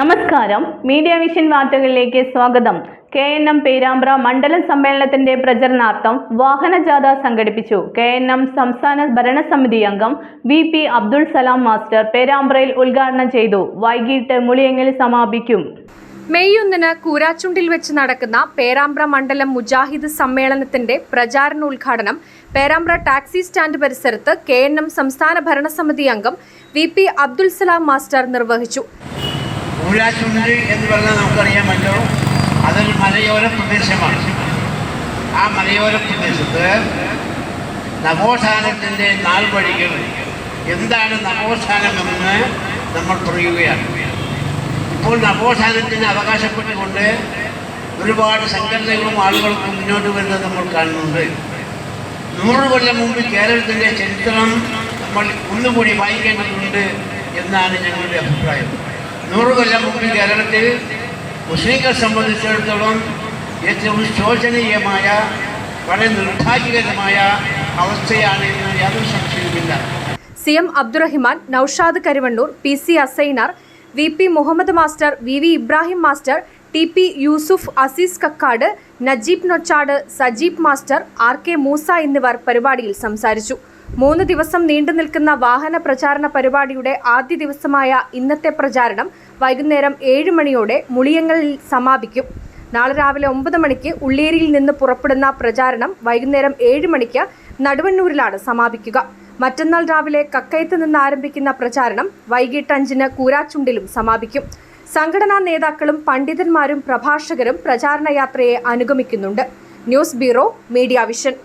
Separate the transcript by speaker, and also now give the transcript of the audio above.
Speaker 1: നമസ്കാരം, media vision വാർത്തകളിലേക്ക് സ്വാഗതം. KNM പേരാമ്പ്ര മണ്ഡലം സമ്മേളനത്തിന്റെ പ്രചരണാർത്ഥം വാഹനജാഥ സംഘടിപ്പിച്ചു. KNM സംസ്ഥാന ഭരണസമിതി അംഗം VP അബ്ദുൾ സലാം മാസ്റ്റർ പേരാമ്പ്രയിൽ ഉദ്ഘാടനം ചെയ്തു. വൈകിട്ട് മുളിയങ്ങിൽ സമാപിക്കും.
Speaker 2: മെയ് 1 കൂരാച്ചുണ്ടിൽ വെച്ച് നടക്കുന്ന പേരാമ്പ്ര മണ്ഡലം മുജാഹിദ് സമ്മേളനത്തിന്റെ പ്രചാരണോദ്ഘാടനം പേരാമ്പ്ര ടാക്സി സ്റ്റാൻഡ് പരിസരത്ത് KNM സംസ്ഥാന ഭരണസമിതി അംഗം VP അബ്ദുൾ സലാം മാസ്റ്റർ നിർവഹിച്ചു.
Speaker 3: കൂരാച്ചുണ്ട് എന്ന് പറഞ്ഞാൽ നമുക്കറിയാമല്ലോ, അതൊരു മലയോര പ്രദേശമാണ്. ആ മലയോര പ്രദേശത്ത് നവോത്ഥാനത്തിൻ്റെ നാൾവഴികൾ എന്താണ് നവോത്ഥാനമെന്ന് നമ്മൾ പറയുകയാണ്. ഇപ്പോൾ നവോത്ഥാനത്തിന് അവകാശപ്പെട്ടുകൊണ്ട് ഒരുപാട് സംഘടനകളും ആളുകൾക്കും മുന്നോട്ട് വരുന്നത് നമ്മൾ കാണുന്നുണ്ട്. 100 കൊല്ലം മുമ്പ് കേരളത്തിൻ്റെ ചരിത്രം നമ്മൾ ഒന്നുകൂടി വായിക്കേണ്ടതുണ്ട് എന്നാണ് ഞങ്ങളുടെ അഭിപ്രായം. 100 കൊല്ലം മുമ്പ് കേരളത്തിൽ മുസ്ലിങ്ങളെ സംബന്ധിച്ചിടത്തോളം ഏറ്റവും ശോചനീയമായ, വളരെ നിർഭാഗ്യകരമായ അവസ്ഥയാണ് എന്ന് യാതൊരു സംശയവുമില്ല.
Speaker 2: CM Abdurahiman, Naushad Karuvannur, PC Asainar, VP Muhammad master, VV Ibrahim master, TP Yusuf, Aziz Kakkad, Najeeb Nochad, Sajeeb master, RK Moosa എന്നിവർ പരിപാടിയിൽ സംസാരിച്ചു. 3 ദിവസം നീണ്ടു നിൽക്കുന്ന വാഹന പ്രചാരണ പരിപാടിയുടെ ആദ്യ ദിവസമായ ഇന്നത്തെ പ്രചാരണം വൈകുന്നേരം 7 മണിയോടെ മുളിയങ്ങളിൽ സമാപിക്കും. നാളെ രാവിലെ 9 മണിക്ക് ഉള്ളേരിയിൽ നിന്ന് പുറപ്പെടുന്ന പ്രചാരണം വൈകുന്നേരം 7 മണിക്ക് നടുവണ്ണൂരിലാണ് സമാപിക്കുക. മറ്റന്നാൾ രാവിലെ കക്കയത്ത് നിന്ന് ആരംഭിക്കുന്ന പ്രചാരണം വൈകിട്ട് 5-ന് കൂരാച്ചുണ്ടിലും സമാപിക്കും. സംഘടനാ നേതാക്കളും പണ്ഡിതന്മാരും പ്രഭാഷകരും പ്രചാരണ യാത്രയെ അനുഗമിക്കുന്നുണ്ട്. News bureau, media vision.